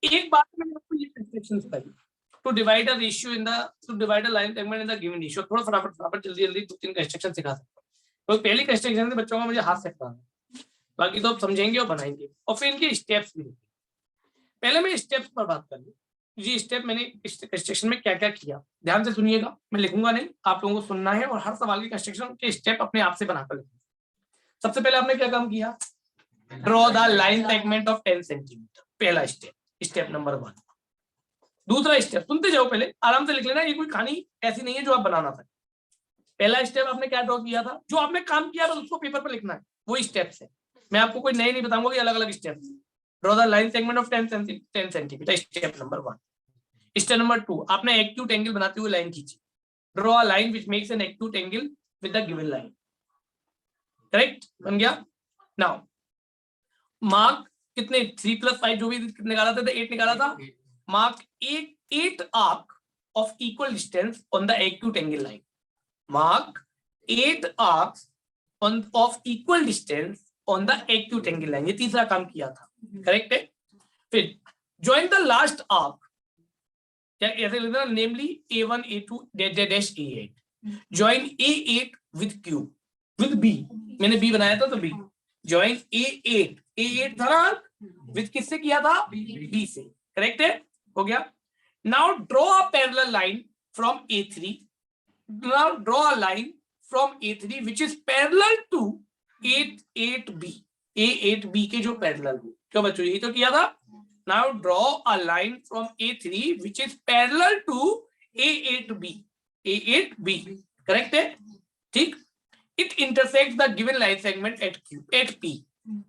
एक बात मैंने आपको ये कंस्ट्रक्शन सिखाई, to divide a ratio in the to divide a line segment in the given ratio. थोड़ा फटाफट जल्दी दो तीन कंस्ट्रक्शन सिखा सकता हूं। तो पहली कंस्ट्रक्शन से बच्चों का मुझे हाथ से करना है, बाकी तो आप समझेंगे और बनाएंगे, और फिर इनके स्टेप्स भी। पहले मैं स्टेप्स पर बात कर लूं, ये स्टेप मैंने इस कंस्ट्रक्शन में क्या क्या किया, ध्यान से सुनिएगा, मैं लिखूंगा नहीं, आप लोगों को सुनना है और हर सवाल की कंस्ट्रक्शन के स्टेप अपने आप से बनाकर लिखना। सबसे पहले आपने क्या काम किया, draw the line segment of 10 centimetre, पहला स्टेप, स्टेप नंबर 1। दूसरा स्टेप सुनते जाओ, पहले आराम से लिख लेना, ये कोई कहानी ऐसी नहीं है जो आप बनाना था। पहला स्टेप आपने क्या ड्रॉ किया था, जो आपने काम किया था उसको पेपर पर लिखना है, वो स्टेप्स है। मैं आपको कोई नए नहीं बताऊंगा कि अलग अलग steps. Draw the line segment of 10 centimetre, step number 1। Step number 2, आपने एक्यूट एंगल बनाते हुए लाइन खींची, draw a line which makes an acute angle with the given line. Correct, बन गया। नाउ मार्क कितने 3 + 5 जो भी निकाला था 8 निकाला था, mark 8 arc of equal distance on the acute angle line. Mark 8 arcs of equal distance on the acute angle line. ये तीसरा काम किया था, करेक्ट है। फिर join the last arc, क्या ऐसे लिखना, namely A1 A2 dash A8. Join A8 with Q with B, मैंने B बनाया था तो B। Join A8 था ना, with किससे किया था, B से, करेक्ट है, हो गया। Now draw a parallel line from A3. Now draw a line from A3 which is parallel to 8B. A8B के जो पैरेलल हो, क्यों बच्चों यही तो किया था। Now draw a line from A3 which is parallel to A8B. A8B, correct है, ठीक। It intersects the given line segment at P.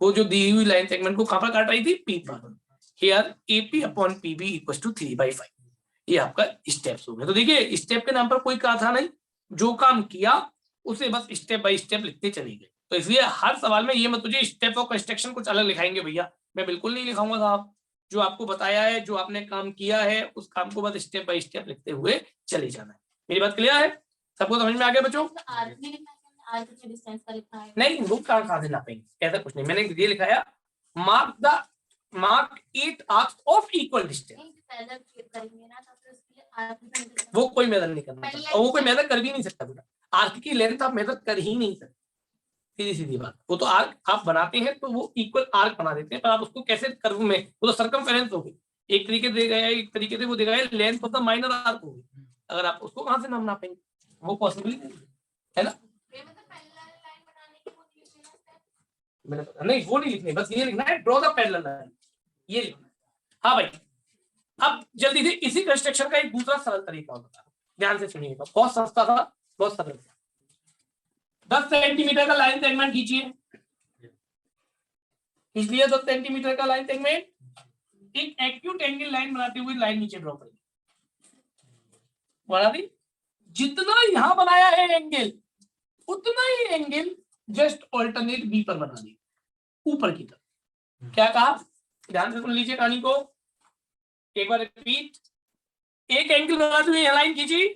वो जो दी हुई लाइन सेगमेंट को कहां पर काट रही थी, P पर। Here AP upon PB equals to 3/5. ये आपका स्टेप्स हो गए। तो देखिए स्टेप के नाम पर कोई कहा था नहीं, जो काम किया उसे बस स्टेप बाय स्टेप लिखते चले गए। तो इसलिए हर सवाल में ये मत तुझे स्टेप ऑफ कंस्ट्रक्शन कुछ अलग लिखाएंगे भैया, मैं बिल्कुल नहीं लिखाऊंगा साहब। जो आपको बताया है, जो आपने काम किया है, उस काम को बस स्टेप बाय स्टेप लिखते हुए चले जाना है। मेरी बात क्लियर है, सबको समझ में आ गया बच्चों। नहीं वो कहा देना पाएंगे, ऐसा कुछ नहीं, मैंने ये लिखाया mark 8 arcs of equal distance. वो कोई मेजर नहीं करना, और वो कोई मेजर कर भी नहीं सकता बेटा, आर्क की लेंथ आप मेजर कर ही नहीं सकते, सीधी सीधी बात। वो तो आर्क आप बनाते हैं तो वो इक्वल आर्क बना देते हैं, पर आप उसको कैसे कर्व में, वो तो सर्कमफेरेंस हो गई, एक तरीके दे गया, एक तरीके से वो देगा length of the minor arc हो गई। अगर आप उसको कहां से नाम नापेंगे, वो पॉसिबल है ना। नहीं वो नहीं लिखनी, बस ये लिखना है ड्रॉ द पैरेलल लाइन, ये लिखना। हाँ भाई, अब जल्दी से इसी कंस्ट्रक्शन का एक दूसरा सरल तरीका होता है, ध्यान से सुनिएगा, बहुत सस्ता था, बहुत सरल था। 10 सेंटीमीटर का लाइन सेगमेंट खींचिए, इसलिए 10 सेंटीमीटर का लाइन सेगमेंट, एक एक्यूट एंगल लाइन बनाते हुए लाइन नीचे ड्रॉ करिए, बना दी। जितना यहां बनाया है एंगल, उतना ही एंगल जस्ट ऑल्टरनेट बी पर बना दी, ऊपर की तरफ। क्या कहा, ध्यान से सुन लीजिए कहानी को एक बार रिपीट। एक एंगल बनाते हुए लाइन खींची,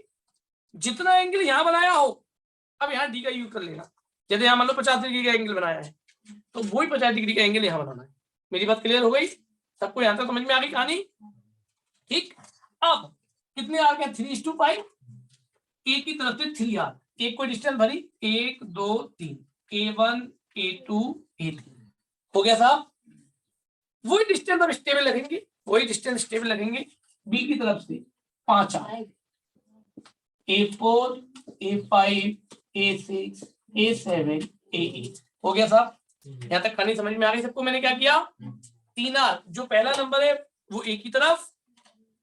जितना एंगल यहां बनाया हो, अब यहां डी का यूज कर लेना। जैसे यहां मान लो 50 डिग्री का एंगल बनाया है, तो वही 50 डिग्री का एंगल यहां बनाना है। मेरी बात क्लियर हो गई सबको, यहां तक समझ में आ गई कहानी, ठीक। अब कितने आर्क है, 3:5, ए की तरफ से 3 आर्क, एक कोई डिस्टेंस भरी 1 2 3, A1 A2 A3 हो गया साहब। वही डिस्टेंस अब स्टेबल लगेंगे, वही डिस्टेंस स्टेबल लगेंगे बी की तरफ से 5 arc, A4 A5 A6 A7 A8 हो गया साहब। यहाँ तक कहानी समझ में आ गई सबको। मैंने क्या किया, 3 आर्क, जो पहला नंबर है वो ए की तरफ,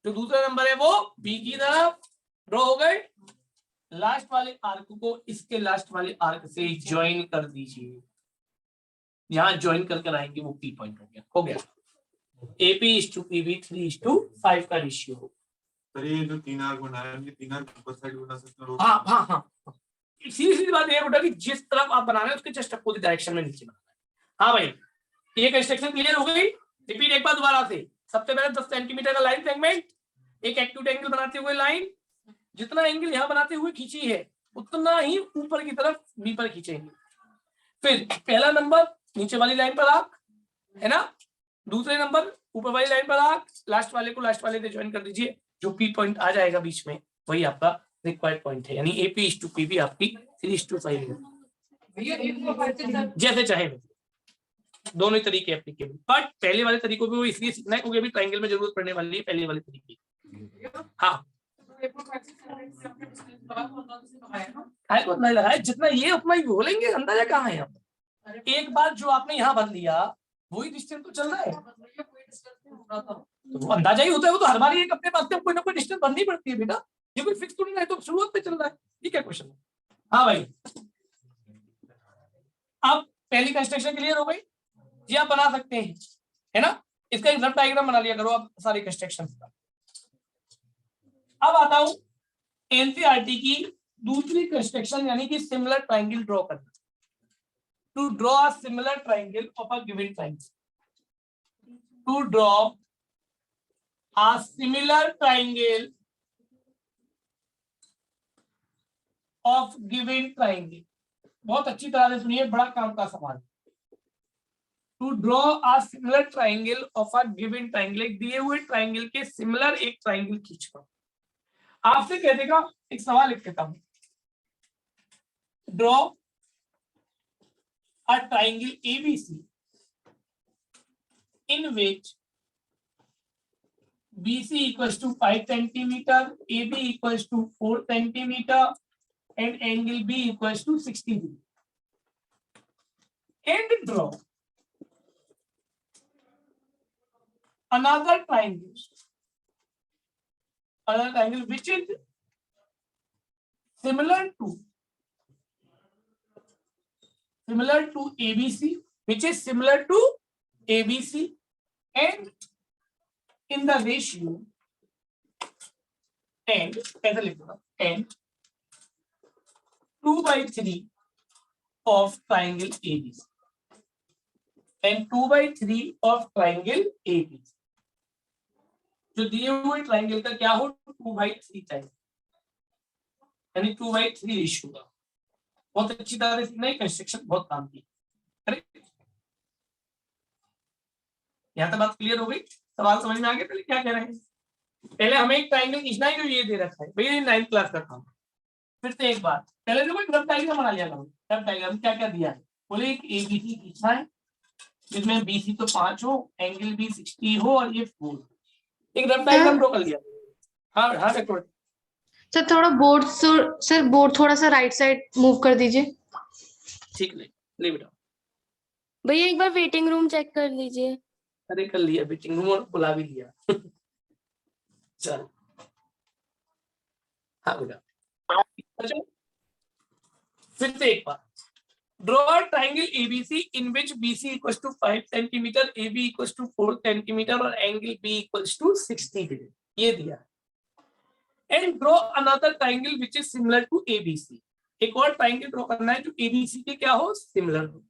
जो दूसरा नंबर है वो बी की तरफ ड्रॉ हो गए। लास्ट वाले आर्क को इसके लास्ट वाले आर्क से ज्वाइन कर दीजिए, यहां ज्वाइन करके आएंगे वो पी पॉइंट हो गया। AP:PB 3:5 का रेशियो। ये जो 3 आर्क बनाया है, 3 आर्क ऊपर साइड बना सकते हैं। हाँ हाँ हाँ, सीधी बात ये बेटा कि जिस तरफ आप बना रहे हैं उसके जस्ट अपोजिट डायरेक्शन में नीचे बनाना है। हाँ भाई, ये कंस्ट्रक्शन क्लियर हो गई। रिपीट एक बार दोबारा से। सबसे पहले 10 सेंटीमीटर का लाइन सेगमेंट, एक एक्यूट एंगल बनाते हुए लाइन, जितना एंगल यहां बनाते हुए खींची है उतना ही ऊपर की तरफ बी पर खींचेंगे। फिर पहला नंबर नीचे वाली लाइन पर आर्क है ना, दूसरे नंबर ऊपर वाली लाइन पर आप लास्ट वाले को लास्ट वाले से ज्वाइन कर दीजिए, जो पी पॉइंट आ जाएगा बीच में वही आपका रिक्वायर्ड पॉइंट है, यानी AP/PB आपकी 3:5 है। जैसे चाहे दोनों तरीके एप्लीकेबल, बट पहले वाले तरीकों पे वो इसलिए सीखना है क्योंकि अभी ट्रायंगल में जरूरत पड़ने वाली है पहले वाले तरीके की। हाँ नहीं लगाया, जितना ये उतना ही बोलेंगे, अंदाजा कहाँ है आप। एक बार जो आपने यहाँ भर लिया वही डिस्टेंस तो चल रहा है, तो वो अंदाजा ही होता है, वो तो हर बार एक अपने पास कोई ना कोई डिस्टेंस भरनी पड़ती है बेटा, ये कोई फिक्स तो नहीं है, तो शुरुआत पे चल रहा है। ठीक है क्वेश्चन। हाँ भाई, अब पहली कंस्ट्रक्शन क्लियर हो गई, ये आप बना सकते हैं, है ना। इसका एक रफ डायग्राम बना लिया करो आप सारी कंस्ट्रक्शन का। अब आता हूं एनसीईआरटी की दूसरी कंस्ट्रक्शन, यानी कि सिमिलर ट्रायंगल ड्रॉ करना। To draw a similar triangle of a given triangle, to draw a similar triangle of given triangle. बहुत अच्छी तरह से सुनिए, बड़ा काम का सवाल। To draw a similar triangle of a given triangle, एक दिए हुए ट्रायंगल के सिमिलर एक ट्रायंगल खींचना। आपसे कह देगा, एक सवाल लिख देता हूं, draw a triangle ABC in which BC equals to 5 centimeter, AB equals to 4 centimeter, and angle B equals to 60 degree. And draw another triangle which is similar to ABC, which is similar to ABC, and in the ratio and ऐसा लिख दो, and 2/3 of triangle ABC, and 2/3 of triangle ABC। जो दिए हुए triangle का क्या हो, 2/3 चाहिए, यानी 2/3 रेशियो का। बहुत अच्छी तरह से नहीं, कंस्ट्रक्शन बहुत काम की। यहाँ तक बात क्लियर हो गई, सवाल समझ में आ गया पहले क्या कह रहे हैं। पहले हमें एक ट्रायंगल खींचना है, जो ये दे रखा है भैया, ये 9th क्लास का काम। फिर से एक बार, पहले तो कोई रफ डायग्राम बना लिया करो। रफ डायग्राम क्या क्या दिया है, बोले एक ABC खींचना है जिसमें BC तो 5 हो, एंगल भी 60 हो, और ये 4। एक रफ डायग्राम ड्रॉ कर लिया। हाँ हाँ रिकॉर्ड सर, थोड़ा बोर्ड सर बोर्ड थोड़ा सा राइट साइड मूव कर दीजिए। ठीक, ले बेटा। भैया एक बार वेटिंग रूम चेक कर लीजिए। अरे कर लिया वेटिंग रूम, और बुला भी लिया। चल हाँ बेटा, फिर से एक बार, draw a triangle ABC in which BC equals to 5 centimeter, AB equals to 4 centimeter, और angle B equals to 60 degree, ये दिया। And draw another triangle which is similar to ABC, एक और ट्रायंगल ड्रॉ करना है जो ABC के क्या हो, सिमिलर हो,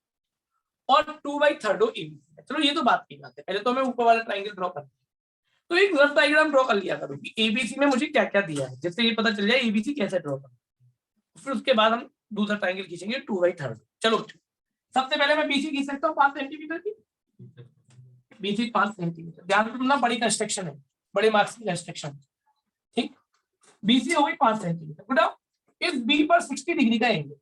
और 2/3 हो ABC। चलो ये तो बात की बात है, पहले तो हमें ऊपर वाला ट्रायंगल ड्रॉ करना है। तो एक रफ डायग्राम ड्रॉ कर लिया करो कि ABC में मुझे क्या क्या दिया है, जिससे ये पता चल जाए ABC कैसे ड्रॉ करना। फिर उसके बाद हम दूसरा ट्रायंगल खींचेंगे 2/3। चलो सबसे पहले मैं BC खींच सकता हूँ 5 सेंटीमीटर की, BC 5 सेंटीमीटर। ध्यान से सुनना, बड़ी कंस्ट्रक्शन है, बड़े मार्क्स की कंस्ट्रक्शन। ठीक, BC हो गई 5 सेंटीमीटर। बेटा इस B पर 60 डिग्री का एंगल,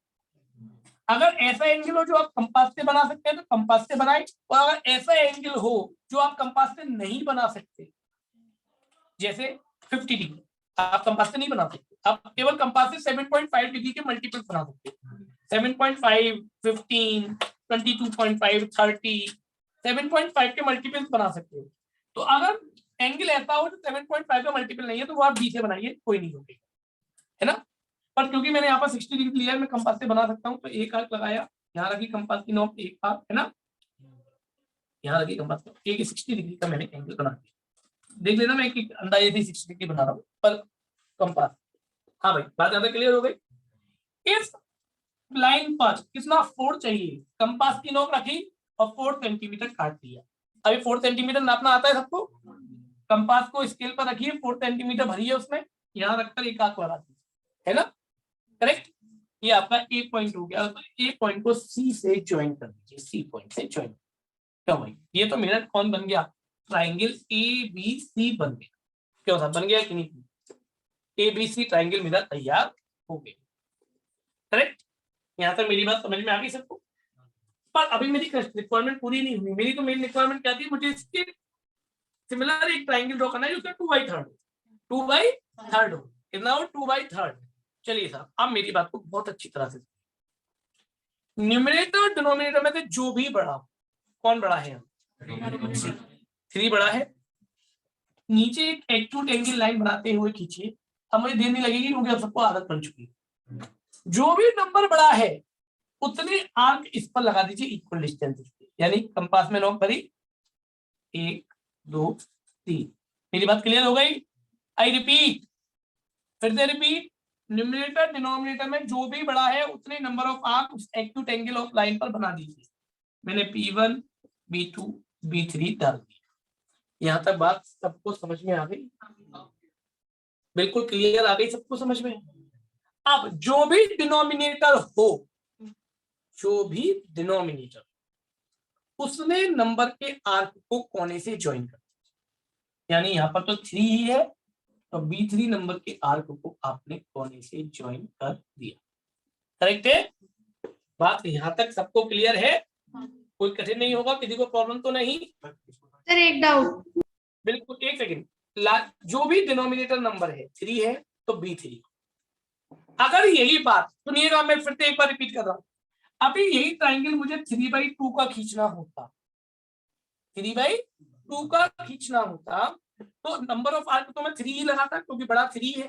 अगर ऐसा एंगल हो जो आप कंपास से बना सकते हैं तो कंपास से बनाए, और अगर ऐसा एंगल हो जो आप कंपास से नहीं बना सकते, जैसे 50 डिग्री आप कंपास से नहीं बना सकते, आप केवल कंपास से 7.5 डिग्री के मल्टीपल बना सकते हैं। 7.5, 15, 22.5, 30, 7.5 के मल्टीपल बना सकते हो। तो अगर एंगल ऐसा हो जो 7.5 का मल्टीपल नहीं है, तो वो आप B से बनाइए, कोई नहीं होगी, है ना। पर क्योंकि मैंने यहाँ पर 60 डिग्री लिया है, मैं कंपास से बना सकता हूँ, तो एक आर्क लगाया, यहाँ रखी कंपास की नोक, एक आर्क, है ना, यहाँ रखी कंपास की, एक 60 डिग्री का मैंने एंगल बना दिया। देख लेना, मैं एक अंदाजे से 60 डिग्री बना रहा हूँ पर कंपास। हाँ भाई, बात ज्यादा क्लियर हो गई। इस लाइन पर कितना 4 चाहिए, कंपास की नोक रखी और 4 सेंटीमीटर काट दिया। अभी 4 सेंटीमीटर नापना आता है सबको, कंपास को स्केल पर रखिए, 4 सेंटीमीटर भरिए उसमें, यहाँ रखकर एक आंख लगा दीजिए, है ना, करेक्ट। ये आपका ए पॉइंट हो गया। ए पॉइंट को C से ज्वाइन कर दीजिए, C पॉइंट से ज्वाइन। क्यों भाई, ये तो मेरा कौन बन गया, ट्राइंगल ABC बन गया। क्यों साहब बन गया कि नहीं, ABC ट्राइंगल मेरा तैयार हो गया। करेक्ट, यहाँ तक मेरी बात समझ में आ गई सबको। पर अभी मेरी रिक्वायरमेंट पूरी नहीं हुई। मेरी तो मेन रिक्वायरमेंट क्या थी, मुझे इसके सिमिलर एक ट्राइंगल ड्रॉ करना है जिसका 2/3 2/3 हो, कितना हो 2/3। चलिए साहब अब मेरी बात को बहुत अच्छी तरह से, न्यूमरेटर डिनोमिनेटर में से जो भी बड़ा, कौन बड़ा है, 3 बड़ा है। नीचे एक एक्यूट एंगल लाइन बनाते हुए खींचिए। अब मुझे देर नहीं लगेगी क्योंकि अब सबको आदत बन चुकी है। जो भी नंबर बड़ा है उतने आर्क इस पर लगा दीजिए इक्वल डिस्टेंस, यानी कंपास में नॉक करी 1 2 3। मेरी बात क्लियर हो गई? आई रिपीट, फिर से रिपीट, न्यूमरेटर डिनोमिनेटर में जो भी बड़ा है उतने नंबर ऑफ आर्क उस एक्यूट एंगल ऑफ लाइन पर बना दीजिए। मैंने P1 B2 B3 डाल दिया। यहाँ तक बात सबको समझ में आ गई? बिल्कुल क्लियर आ गई सबको समझ में? अब जो भी डिनोमिनेटर हो, जो भी डिनोमिनेटर, उसने नंबर के आर्क को कोने से ज्वाइन कर, यानी यहाँ पर तो 3 ही है, तो B3 नंबर के आर्क को आपने कोने से ज्वाइन कर दिया। करेक्ट है? बात यहाँ तक सबको क्लियर है? कोई कठिन नहीं होगा, किसी को प्रॉब्लम तो नहीं? सर एक डाउट, बिल्कुल, एक सेकेंड। जो भी डिनोमिनेटर नंबर है 3 है तो B3। अगर यही बात सुनिएगा, मैं फिर से एक बार रिपीट कर रहा हूं, अभी यही ट्राइंगल मुझे 3/2 का खींचना होता, 3/2 का खींचना होता, तो नंबर ऑफ आर्क तो मैं 3 ही लगाता क्योंकि बड़ा 3 है,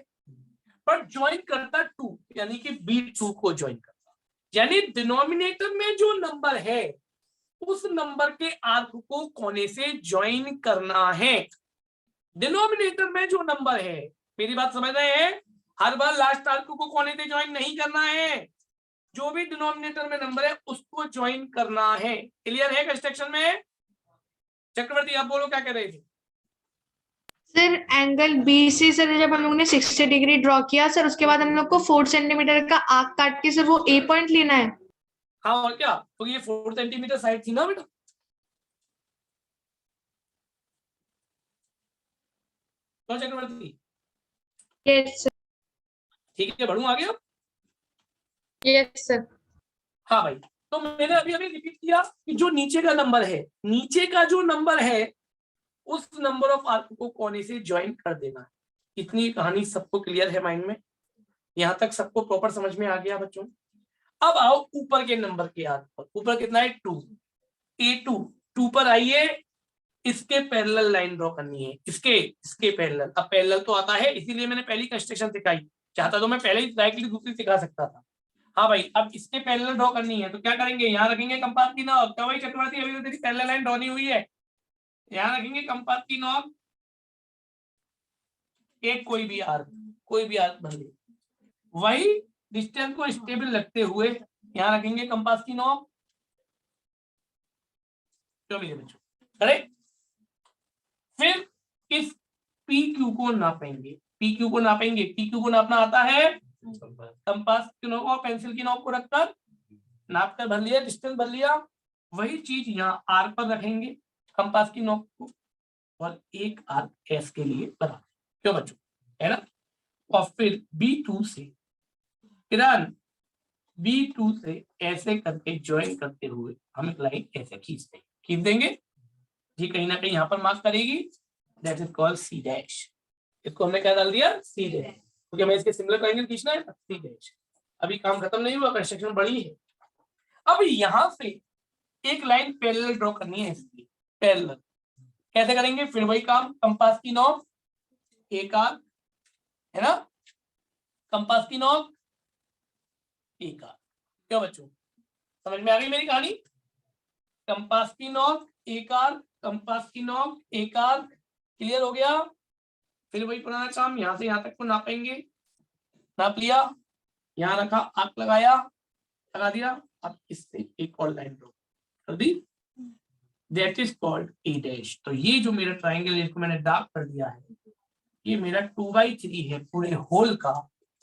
पर ज्वाइन करता 2, यानी कि B2 को ज्वाइन करता। यानी डिनोमिनेटर में जो नंबर है उस नंबर के आर्क को कोने से ज्वाइन करना है। डिनोमिनेटर में जो नंबर है, मेरी बात समझ रहे हैं, हर बार लास्ट आर्क को कोने से ज्वाइन नहीं करना है, जो भी डिनोमिनेटर में नंबर है उसको ज्वाइन करना है। क्लियर है कंस्ट्रक्शन में? चक्रवर्ती आप बोलो क्या कह रहे थे? सर एंगल BC सर जब हम लोग ने 60 डिग्री ड्रॉ किया सर, उसके बाद हम लोग को 4 सेंटीमीटर का आर्क काट के सर वो A पॉइंट लेना है। हाँ और क्या, तो ये 4 सेंटीमीटर साइड थी ना बेटा, तो चक्रवर्ती यस सर, ठीक है, बढ़ू आगे अब। Yes sir. हाँ भाई, तो मैंने अभी अभी रिपीट किया कि जो नीचे का नंबर है, नीचे का जो नंबर है उस नंबर ऑफ आर्क को कोने से ज्वाइन कर देना है। इतनी कहानी सबको क्लियर है माइंड में? यहाँ तक सबको प्रॉपर समझ में आ गया बच्चों? अब आओ ऊपर के नंबर के आर्क पर। ऊपर कितना है 2, A2, 2 पर आइए, इसके पैरेलल लाइन ड्रॉ करनी है, इसके पैरेलल। अब पैरेलल तो आता है, इसीलिए मैंने पहली कंस्ट्रक्शन सिखाई, चाहता तो मैं पहले ही डायरेक्टली दूसरी सिखा सकता था। हाँ भाई, अब इसके पैरेलल ड्रॉ करनी है तो क्या करेंगे, यहाँ रखेंगे कंपास की नॉब। क्या भाई चक्रवर्ती, अभी तो तेरी पैरेलल लाइन ड्रॉ नहीं हुई है, यहाँ रखेंगे कंपास की नॉब, एक कोई भी आर्क बन ले, वही डिस्टेंस को स्टेबल रखते हुए यहाँ रखेंगे कंपास की नॉब। जो भी है बच्चों, करेक्ट। फिर इस PQ को नापेंगे, PQ को नापेंगे, PQ को नापना आता है, कंपास की नॉब और पेंसिल की नॉब को रखकर नाप कर भर लिया, डिस्टेंस भर लिया। वही चीज यहाँ आर्क पर रखेंगे, कंपास की नॉब को, और एक आर्क एस के लिए बना, क्यों बच्चों, है ना। और फिर B2 से किरण, B2 से ऐसे करके ज्वाइन करते हुए हम एक लाइन ऐसे खींच देंगे जी, कहीं ना कहीं यहाँ पर मार्क करेगी, that is called C dash. इसको हमने क्या डाल दिया, C डैश, क्योंकि हमें इसके सिमिलर ट्रायंगल खींचना है, C डैश। अभी काम खत्म नहीं हुआ, कंस्ट्रक्शन बड़ी है। अब यहां से एक लाइन पैरेलल ड्रॉ करनी है, इसकी पैरेलल कैसे करेंगे, फिर वही काम, कंपास की नॉब, एक आर्क, है ना, कंपास की नॉब, एक आर्क। क्यों बच्चों, समझ में आ गई मेरी कहानी? कंपास की नॉब, एक आर्क, कंपास की नॉब, एक आर्क, क्लियर हो गया। फिर वही पुराना काम, यहाँ से यहाँ तक को नापेंगे, नाप लिया, यहाँ रखा, आर्क लगाया, लगा दिया। अब इससे एक और लाइन ड्रॉ कर दी, that is called A dash. तो ये जो मेरा ट्राइंगल है इसको मैंने डार्क कर दिया है, ये मेरा 2/3 है पूरे होल का,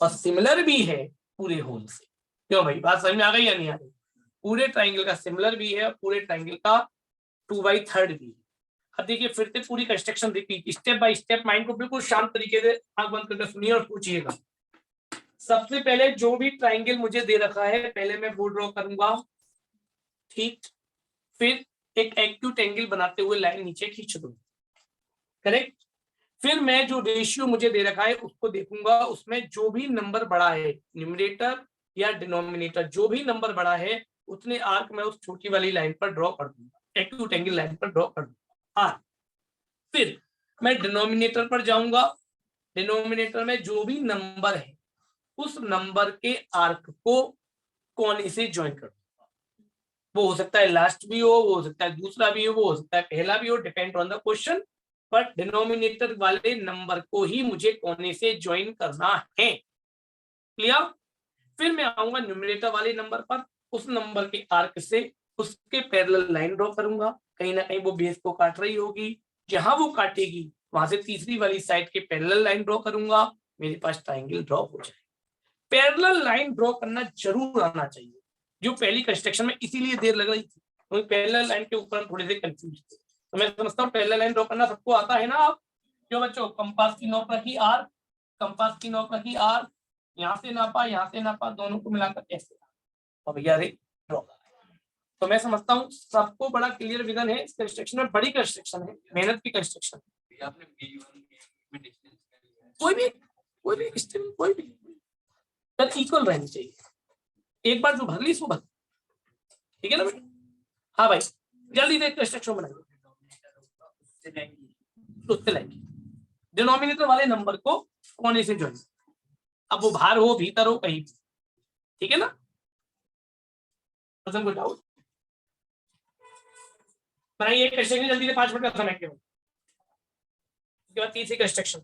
और सिमिलर भी है पूरे होल से। क्यों भाई, बात समझ में आ गई या नहीं आ गई? पूरे ट्राइंगल का सिमिलर भी है, पूरे ट्राइंगल का 2/3 भी। अब देखिए फिर से पूरी construction repeat, step by step, mind को बिल्कुल शांत तरीके से आंख बंद करके सुनिए और सोचिएगा। सबसे पहले जो भी ट्राइंगल मुझे दे रखा है पहले मैं वो ड्रॉ करूंगा, ठीक। फिर एक एक्यूट एंगल बनाते हुए लाइन नीचे खींच दूंगा, करेक्ट। फिर मैं जो रेशियो मुझे दे रखा है उसको देखूंगा, उसमें जो भी नंबर बड़ा है, न्यूमरेटर या डिनोमिनेटर, जो भी नंबर बड़ा है उतने आर्क मैं उस छोटी वाली लाइन पर ड्रॉ कर दूंगा, एक्यूट एंगल लाइन पर ड्रॉ कर दूंगा आर्क। फिर मैं डिनोमिनेटर पर जाऊंगा, डिनोमिनेटर में जो भी नंबर है उस नंबर के आर्क को कोने से ज्वाइन कर दूंगा। वो हो सकता है लास्ट भी हो सकता है दूसरा भी हो सकता है पहला भी हो, depend on the question, but denominator वाले नंबर को ही मुझे कोने से ज्वाइन करना है। क्लियर। फिर मैं आऊंगा न्यूमरेटर वाले नंबर पर, उस नंबर के आर्क से उसके पैरेलल लाइन ड्रॉ करूंगा, कहीं ना कहीं वो बेस को काट रही होगी, जहां वो काटेगी वहां से तीसरी वाली साइड के पैरेलल लाइन ड्रॉ करूंगा, मेरे पास ट्राइंगल ड्रॉ हो जाए। पैरेलल लाइन ड्रॉ करना जरूर आना चाहिए, जो पहली कंस्ट्रक्शन में इसीलिए देर लग रही थी, क्योंकि पैरेलल लाइन के ऊपर हम थोड़े से कंफ्यूज थे। तो मैं समझता हूँ पैरेलल लाइन ड्रॉ करना सबको आता है ना। आप जो बच्चों कंपास की नोक रखी आर्क, कंपास की नोक रखी आर्क, यहाँ से नापा, दोनों को मिलाकर ऐसे अब भैया रे ड्रॉ। तो मैं समझता हूँ सबको बड़ा क्लियर विजन है। इस कंस्ट्रक्शन में बड़ी कंस्ट्रक्शन है, मेहनत की कंस्ट्रक्शन, कोई भी कोई भी पर इक्वल रहनी चाहिए। एक बार जो भर ली सो भर, ठीक है ना बेटा। हाँ भाई जल्दी से कंस्ट्रक्शन बनाइए, उससे लाएंगे डिनोमिनेटर वाले नंबर को कोने से ज्वाइन, अब वो बाहर हो भीतर हो कहीं, ठीक है ना। कोई डाउट बनाइए कंस्ट्रक्शन जल्दी से, 5 मिनट का समय केवल, उसके बाद तीसरी कंस्ट्रक्शन।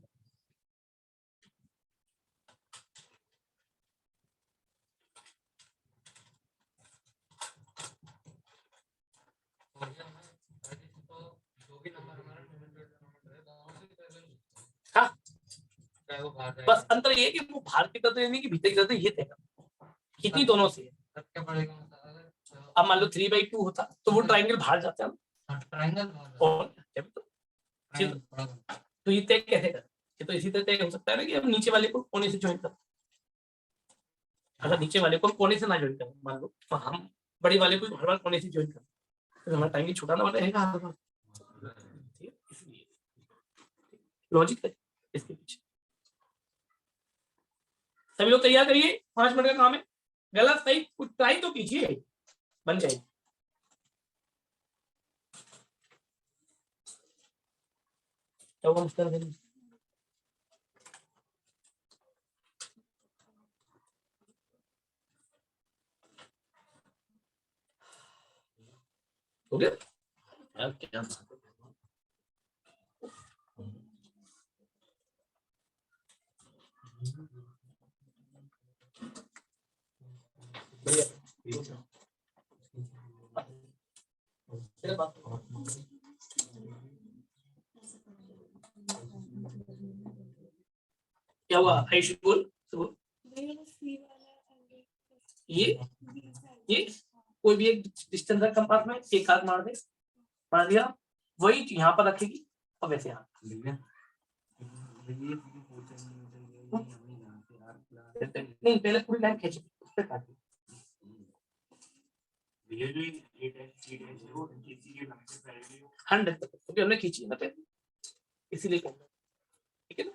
हाँ बस अंतर ये है कि वो बाहर की तरफ नहीं कि भीतर की तरफ, ये तय कितनी दोनों से है। अब मान लो 3/2 होता तो वो ट्राइंगल बाहर जाता है, और तो ये तय कैसे कर, ये तो इसी तरह तय हो सकता है ना कि अब नीचे वाले को कोने से ज्वाइन कर, अगर नीचे वाले को कोने से ना ज्वाइन करें, मान लो तो हम बड़ी वाले को हर बार कोने से ज्वाइन करें तो हमारा टाइम छोटा ना रहेगा हर बार, इसलिए लॉजिक है इसके पीछे। सभी लोग तैयार करिए, 5 मिनट का काम है, गलत सही कुछ ट्राई तो कीजिए, बन जाएगी। हो गया यार, क्या क्या हुआ आयुष बोल, ये कोई भी एक डिस्टेंस का कंपार्टमेंट एक हाथ मार दे, मार दिया, वही यहाँ पर रखेगी और वैसे यहाँ नहीं, पहले पूरी लाइन खींची उस पे काटी, ये जो 100 क्योंकि हमने खींची ना पहले, इसीलिए कहना, ठीक है ना।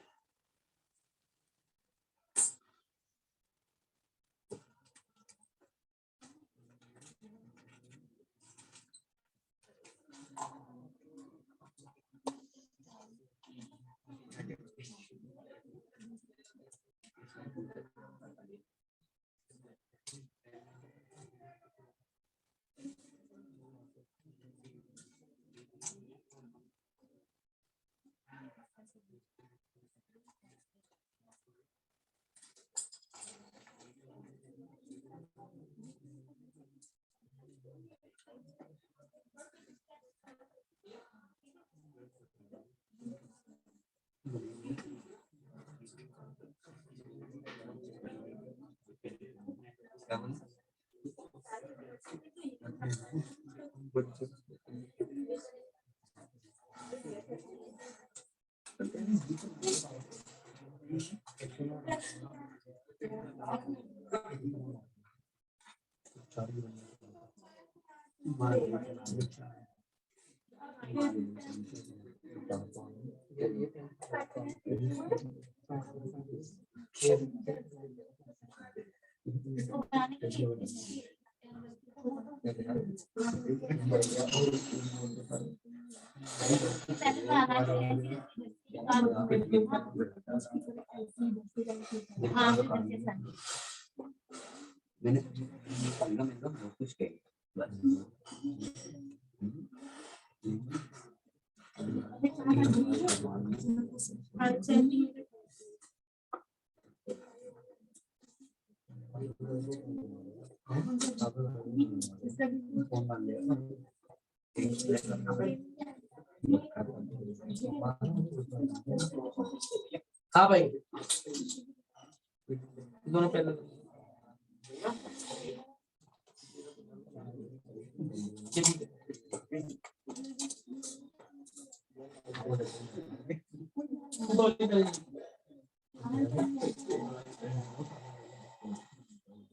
हाँ भाई दोनों पहले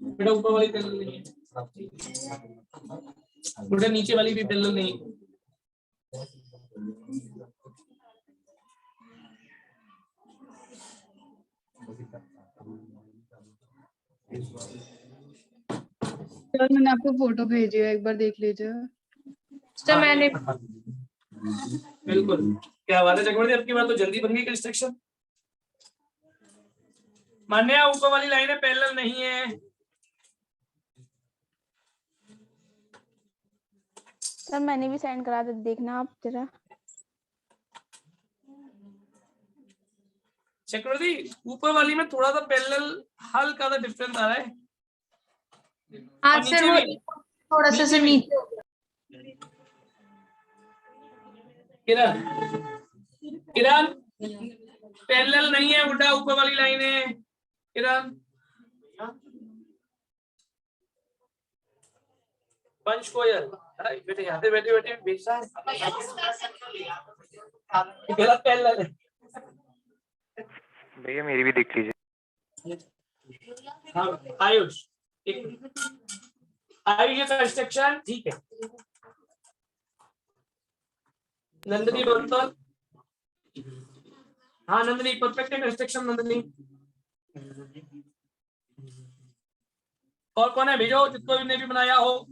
बेटा ऊपर वाली पैरेलल नहीं है, बेटा नीचे वाली भी पैरेलल नहीं है। सर मैंने आपको फोटो भेजी है, एक बार देख लीजिए। सर मैंने बिल्कुल क्या बात है चक्रवर्ती, आपकी बात तो जल्दी बन गई कंस्ट्रक्शन। मान्या ऊपर वाली लाइनें पैरेलल नहीं है। सर मैंने भी सेंड करा दे, देखना आप जरा। चक्रवर्ती ऊपर वाली में थोड़ा सा पैरेलल हल्का सा डिफरेंस आ रहा है। हाँ और सर नीचे वो भी? थोड़ा सा नीचे से भी? नीचे हो गया। किरण किरण पैरेलल नहीं है उल्टा ऊपर वाली लाइन है। किरण पंच कोयल बेटे यहाँ पे बैठे बैठे बेचा गलत पैरेलल है। भैया मेरी भी देख लीजिए। हाँ आयुष एक मिनट। आयुष ये कंस्ट्रक्शन ठीक है। नंदिनी बोल तो हाँ नंदिनी परफेक्ट है कंस्ट्रक्शन। नंदिनी और कौन है भेजो जिसको ने भी बनाया हो।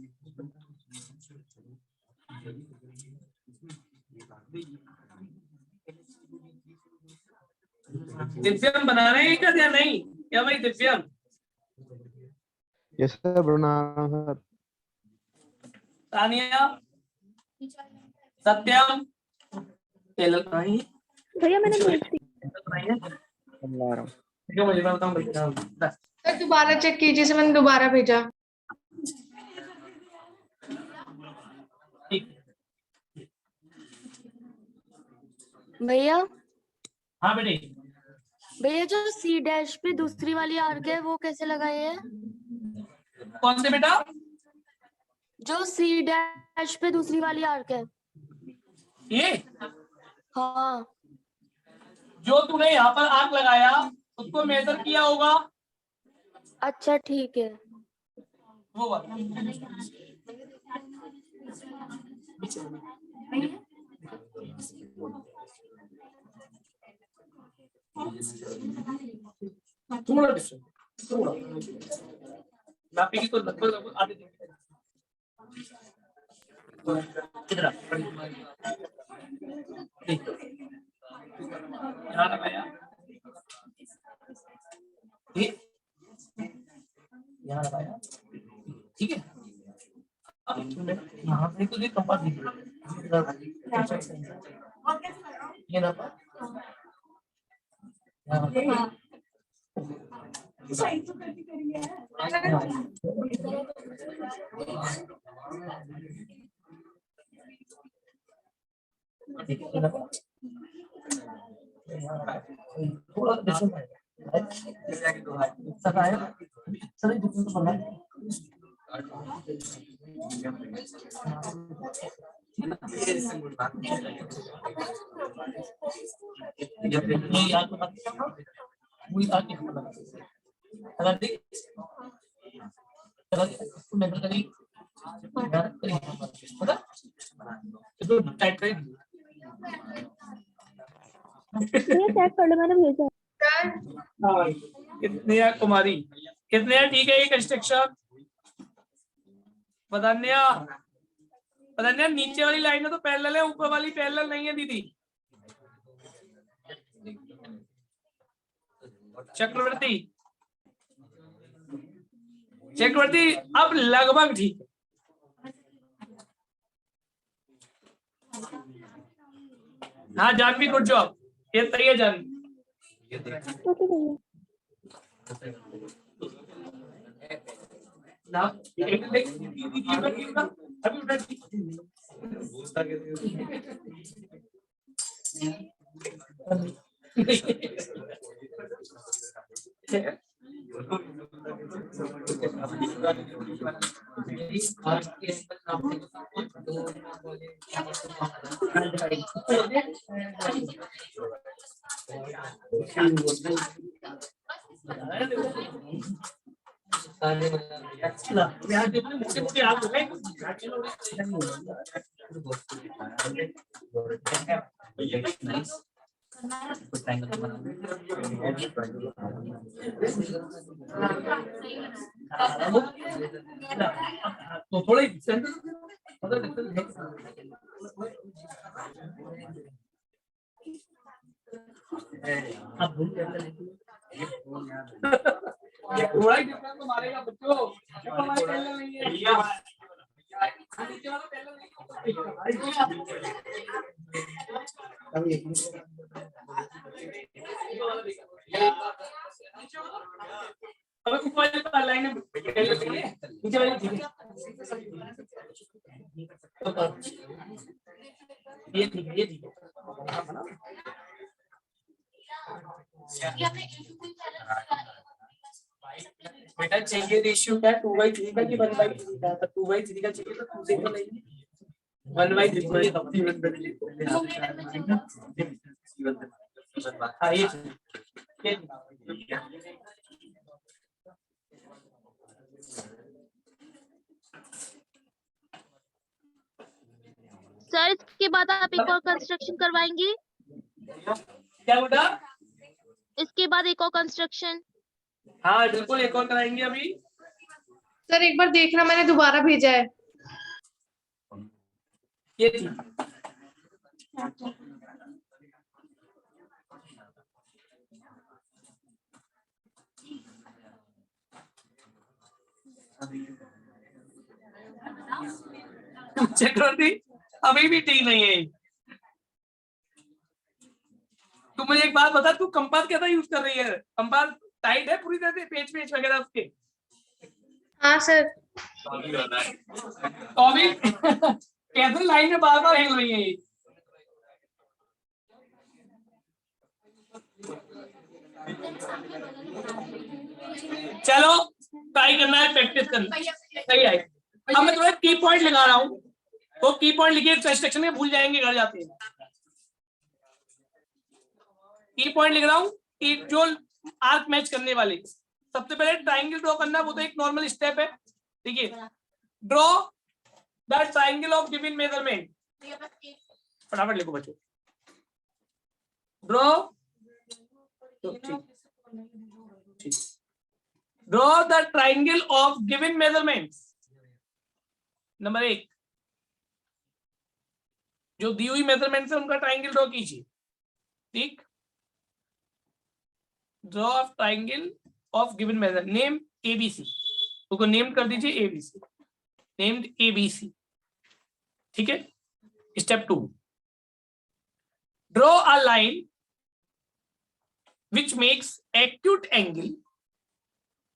दिव्यम बना रहे हैं क्या नहीं क्या भाई दिव्यम? यस सर बना सर। तानिया सत्यम टेलर नहीं भैया मैंने भेज दी। देखो मुझे बताऊं भैया सर दोबारा चेक कीजिए, सर मैंने दोबारा भेजा। ठीक भैया हाँ बेटे भैया जो सी डैश पे दूसरी वाली आर्क है वो कैसे लगाए है? कौन से बेटा? जो सी डैश पे दूसरी वाली आर्क है। ये हाँ जो तूने यहाँ पर आग लगाया उसको मेजर किया होगा अच्छा ठीक है। वो वाला। थोड़ा डिफरेंट थोड़ा नापी की तो लगभग आधे दिन किधर यहाँ लगाया यहाँ लगाया ठीक है। अब यहाँ से तो ये कंपास ये ना थोड़ा डिफरेंट है सभी डिफरेंट बना कितने कुमारी कितने ठीक है ये कंस्ट्रक्शन बदन्या बदन्या नीचे वाली लाइन है तो पैरेलल है ऊपर वाली पैरेलल नहीं है दीदी चक्रवर्ती चक्रवर्ती अब लगभग ठीक है हाँ जानवी गुड जॉब ये सही है जानवी ना तो थोड़े थोड़ा ही डिफरेंस तो मारेगा बच्चों हमारे पैरेलल नहीं है नीचे वाला पैरेलल अब ऊपर वाली लाइन है नीचे वाली ठीक है ये ठीक है ये ठीक है बेटा चाहिए रेशियो क्या 2/3 का कि 1/3 का 2/3 का चाहिए तो 2 से तो नहीं 1/3 को हाँ ये सर इसके बाद आप एक और कंस्ट्रक्शन करवाएंगे क्या बेटा इसके बाद एक और कंस्ट्रक्शन हाँ बिल्कुल एक और कराएंगे अभी सर एक बार देखना मैंने दोबारा भेजा है ये थी चक्रवर्ती अभी भी ठीक नहीं है तू मुझे एक बात बता तू कंपास कैसा यूज कर रही है कंपास टाइट है पूरी तरह से पेच पेच वगैरह उसके हाँ सर तो अभी कैसे लाइन में बार बार हिल रही है ये चलो ट्राई करना है प्रैक्टिस करना सही है अब मैं तुम्हें की पॉइंट लगा रहा हूँ वो की पॉइंट लिखिए कंस्ट्रक्शन में भूल जाएंगे घर जाते हैं की पॉइंट लिख रहा हूँ कि जो आर्क मैच करने वाले सबसे पहले ट्राइंगल ड्रॉ करना वो तो एक नॉर्मल स्टेप है ठीक है draw the triangle of given measurement फटाफट लिखो बच्चों draw draw the triangle of given measurements number 1 जो दी हुई मेजरमेंट है उनका ट्राइंगल ड्रॉ कीजिए ठीक draw of triangle of given measure name ABC उसको नेम कर दीजिए एबीसी नेम्ड एबीसी ठीक है step 2 draw a line which makes acute angle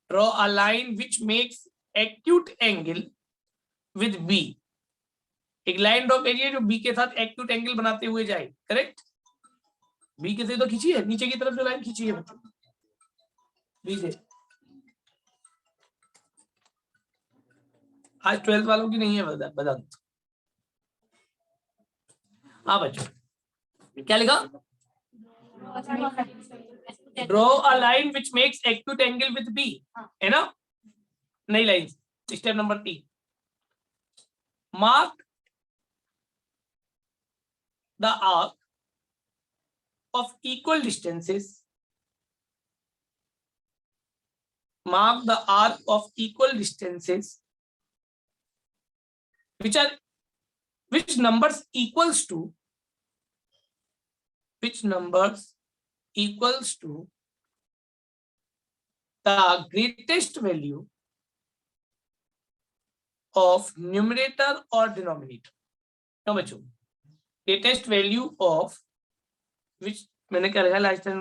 draw a line which makes acute angle with B एक line draw करिए जो B के साथ एक्यूट एंगल बनाते हुए जाए करेक्ट B के से तो खींची है नीचे की तरफ जो लाइन खींची है B से आज 12th वालों की नहीं है बता हाँ बच्चों क्या लिखा? Draw a line which makes acute angle with B, है ना? नई line, step number 3, mark the arc of equal distances, mark the arc of equal distances which numbers equals to the greatest value of numerator or denominator. क्यों बच्चों? greatest value of which मैंने क्या लिखा last time?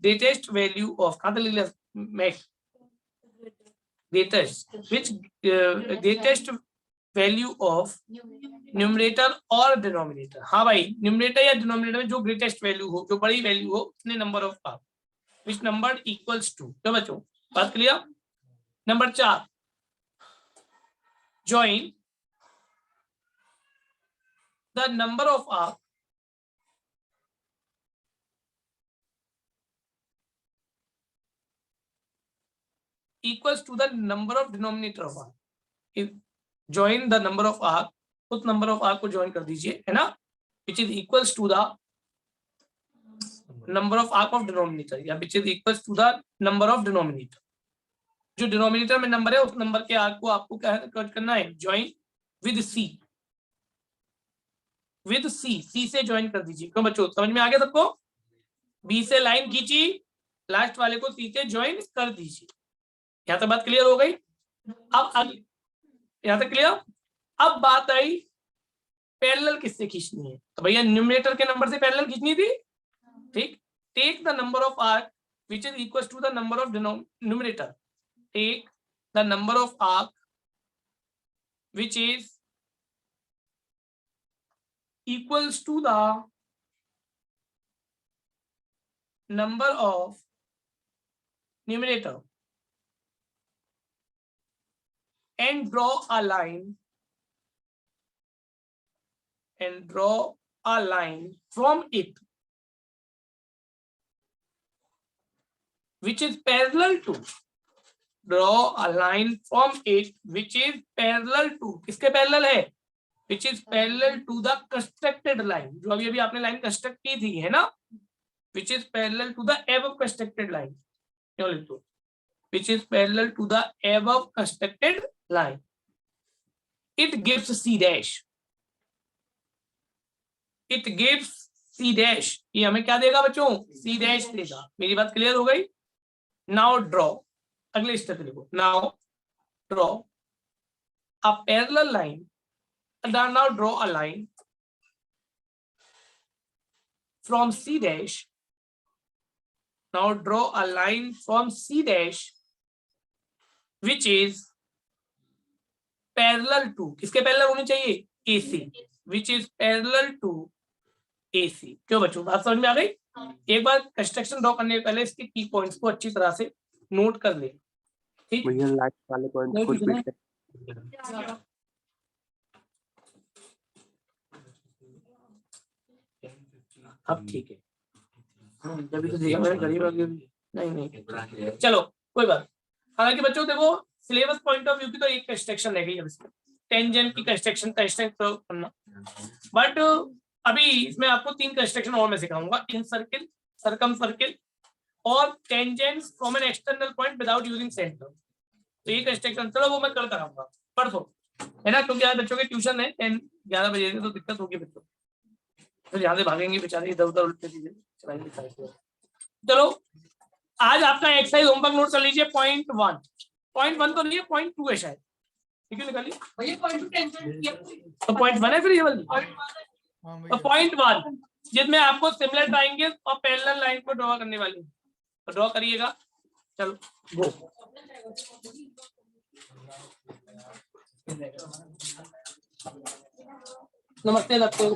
greatest value of कहाँ तक लिख लिया? greatest value of numerator और denominator. हाँ भाई, numerator या denominator में जो greatest value हो, जो बड़ी value हो, उतने number of arc which number equals to. क्यों बच्चों? बात clear? Number 4, join the number of arc equals to the number of denominator of arc. If join the number of arc, उस number of arc को join कर दीजिए, है ना? Which is equals to the number of arc of denominator, या which is equals to the number of denominator. जो denominator में number है उस number के arc को आपको क्या करना है? Join with C. With C, C से join कर दीजिए. क्यों बच्चों? समझ में आ गया सबको? B से लाइन खींची, लास्ट वाले को C से join कर दीजिए. यहाँ तक बात क्लियर हो गई? अब यहाँ तक क्लियर? अब बात आई पैरेलल किससे खींचनी है? तो भैया न्यूमरेटर के नंबर से पैरेलल खींचनी थी, ठीक? Take the number of arc which is equal to the number of numerator. Take the number of arc which is equals to the number of numerator and draw a line from it which is parallel to किसके parallel है? which is parallel to the constructed line, जो अभी आपने line construct की थी, है ना? which is parallel to the above constructed line. क्यों लिख दो? which is parallel to the above constructed line. It gives C dash. It gives C dash. ये हमें क्या देगा बच्चों? C dash देगा. मेरी बात क्लियर हो गई? Now draw. अगले स्टेप लिखो. Now draw a parallel line. Now draw a line from C dash. Now draw a line from C dash which is parallel to, किसके पैरेलल होनी चाहिए? AC, which is parallel to AC. क्यों बच्चों? बात समझ में आ गई? एक बार कंस्ट्रक्शन ड्रॉ करने से पहले इसके की पॉइंट्स को अच्छी तरह से नोट कर ले, ठीक? भैया लास्ट वाले पॉइंट को रिपीट कर. अब ठीक है. जब तो देखा मैंने गरीब आगे नहीं चलो कोई बात. हालांकि बच्चों देखो सिलेबस पॉइंट ऑफ व्यू की तो एक कंस्ट्रक्शन रह गई है इसमें, टेंजेंट की कंस्ट्रक्शन करना. बट अभी इसमें आपको 3 कंस्ट्रक्शन और मैं सिखाऊंगा. इन सर्किल, सर्कम सर्किल और tangents from an external point without using centre. तो ये कंस्ट्रक्शन चलो वो मैं कल कराऊंगा परसों, है ना? क्योंकि आज बच्चों के ट्यूशन है 10-11 बजे तो दिक्कत होगी बच्चों, तो यहाँ से भागेंगे बेचारे इधर उधर उल्टे सीधे. चलो आज आपका एक्सरसाइज होमवर्क नोट कर लीजिए. पॉइंट 1 तो नहीं है, पॉइंट 2 है शायद, ठीक है? निकालिए तो पॉइंट 1 है फिर ये वाली. तो पॉइंट 1 जिसमें आपको सिमिलर ट्रायंगल और पैरेलल लाइन को ड्रॉ करने वाली है, तो ड्रॉ करिएगा. चलो गो. नमस्ते दोस्तों.